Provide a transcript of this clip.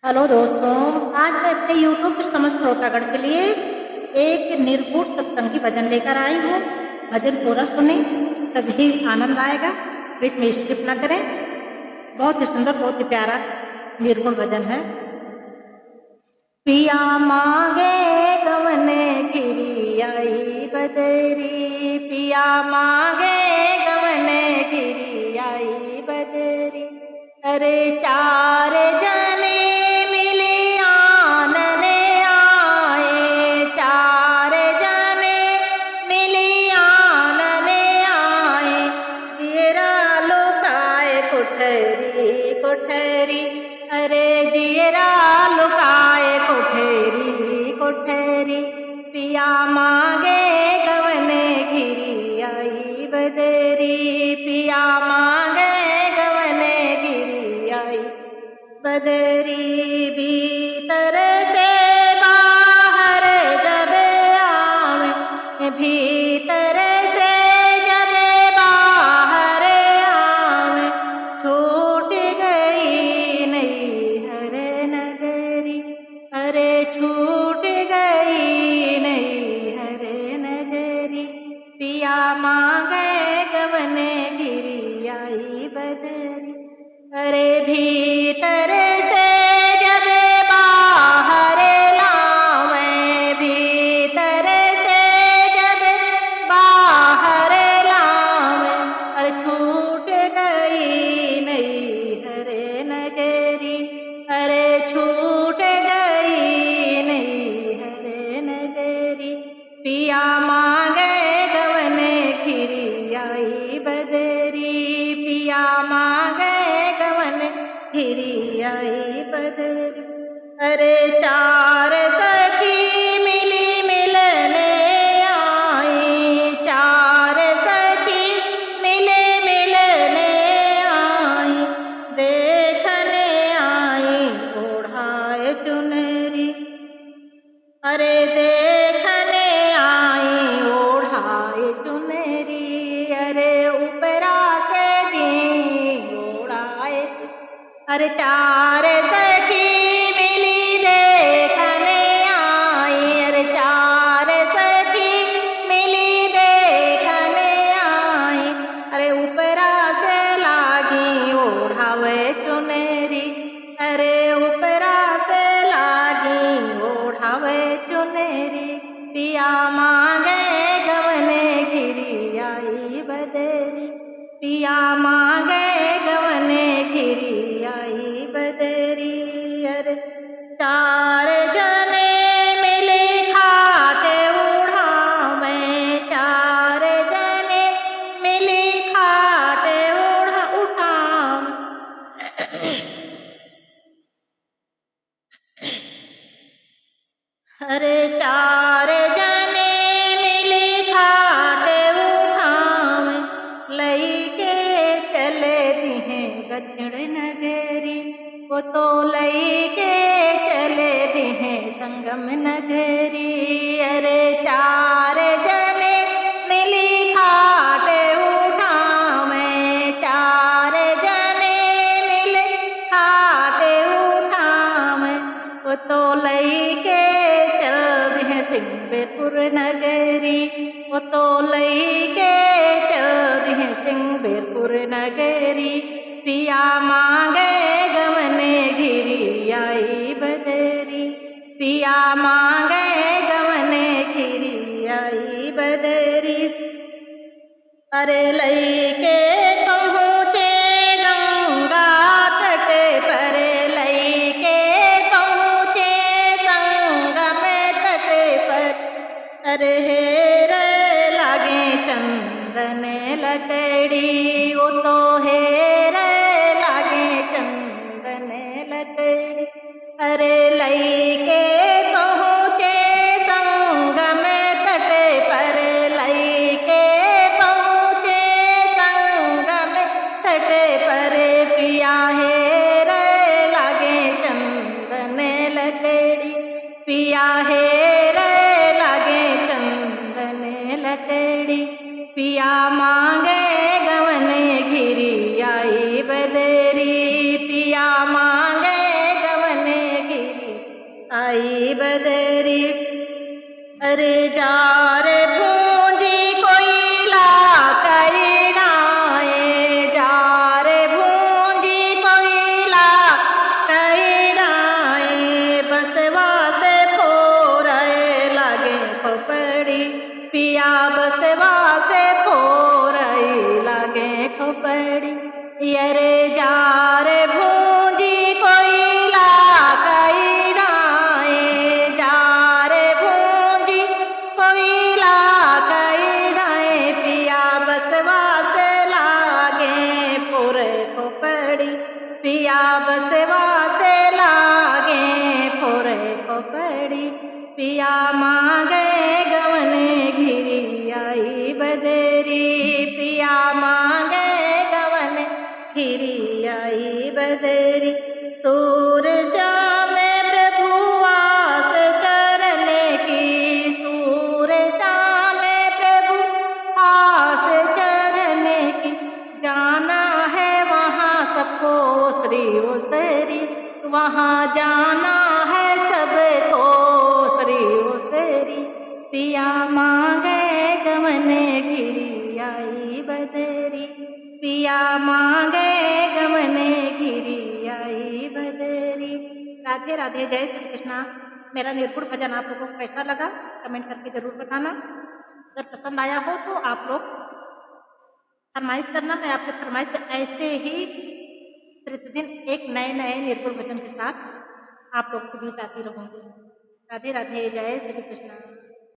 Hello दोस्तों, आज मैं अपने यूट्यूब के समस्त श्रोतागण के लिए एक निर्गुण सत्संगी भजन लेकर आई हूँ। भजन पूरा सुने तभी आनंद आएगा, बीच में स्किप ना करें। बहुत ही सुंदर, बहुत ही प्यारा निर्गुण भजन है। पिया मांगे गवने घिरी आई बदरी, पिया मांगे गवने घिरी आई बदरी। अरे चार जने मिली आनने आए, चार जने मिली आनने आए। जीरा लुकाए कोठरी कोठरी, अरे जीरा लुकाए कोठरी कोठरी। पिया मांगे गवने घिरी आई बदरी, पिया मांगे गवने घिरी आई बदरी। भीतर से बाहर जब आवे, भीतर से जब बाहर आवे। छूट गई नैहर नगरी, अरे छूट गई नैहर नगरी। पिया मांगे गवने घिरी आई बदरी, अरे भीतर से जब बाहर लावे, भीतर से जब बाहर लावे। अरे छूट गई नैहर नगरी, अरे छूट गई नैहर नगरी। पिया मांगे गवने घिरी आई बदरी, पिया मांगे गवने घिरी आई बदरी। अरे चार सखी मिली मिलने आई, चार सखी मिले मिलने आई। देखने आई ओढ़ाए चुनरी, अरे देखने आई ओढ़ाए चुनरी। अरे ऊपरा से दी ओढ़ाए, अरे चार सखी मिली देखने आई, अरे चार सखी मिली देखने आई। अरे ऊपरा से लागी ओढ़ावे चुनरी, अरे ऊपरा से लागी ओढ़ावे चुनरी। पिया मांगे गवने घिरी आई बदरी, पिया मांगे गवने घिरी आई बदरी। अरे चार जने मिले खाट उठावे, चार जने मिले खाट उठावे। अरे चार जने मिली खाट उठावे, लई के चले दिहे दक्षिण नगरी। वो तो लई के चले दिहे संगम नगरी। अरे चार जने मिली खाट उठावे, चार जने मिले खाट उठावे। वो तो लई के सिंहपुर नगरी, वो तो लई के चल दिहे सिंहपुर नगरी। पिया मांगे गवने घिरी आई बदरी, पिया मांगे गवने घिरी आई बदरी। अरे लई के पहुँचे गंगा तट पर, लई के पहुँचे संगम तट पर। अरे हेर लागे चंदन लकड़ी, वो तो हेर लागे चंदन लकड़ी। अरे लई के पहुँचे संगम तट पर, लई के पहुँचे संगम तट पर। पिया हेर लागे चंदन लकड़ी, पिया हेर लागे चंदन लकड़ी। पिया मांगे गवने घिरी आई बदरी, पिया मांगे गवने आई बदरी। अरे जा रे भूंजी कोयला कैड़ाए, जा रे भूंजी कोयला कैड़ाए, बसवा से फोरए लागे खोपड़ी, पिया बसवा से फोरए लागे खोपड़ी। अरे जा रे भूंजी कोयला कैड़ाए, जा रे भूंजी कोयला कैड़ाए, पिया बसवा से लागे फोरे खोपड़ी, पिया बसवा से लागे फोरे खोपड़ी। पिया मांगे गवने घिरी आई बदरी, पिया मांगे गवने घिरी आई बदरी। सूर श्याम प्रभु आस चरण की, सूर श्याम प्रभु आस चरण की, जाना है वहाँ सबको श्री उसरी, वहाँ जाना है सबको श्री उसरी। पिया मांगे गवने घिरी आई बदरी, पिया मांगे गवने घिरी आई बदरी। राधे राधे, जय श्री कृष्णा। मेरा निर्गुण भजन आप लोगों को कैसा लगा कमेंट करके जरूर बताना। अगर पसंद आया हो तो आप लोग फरमाइश करना, मैं आपके फरमाइश पे ऐसे ही प्रतिदिन एक नए नए निर्गुण भजन के साथ आप लोग के बीच आती रहूंगी। राधे राधे, जय श्री कृष्णा।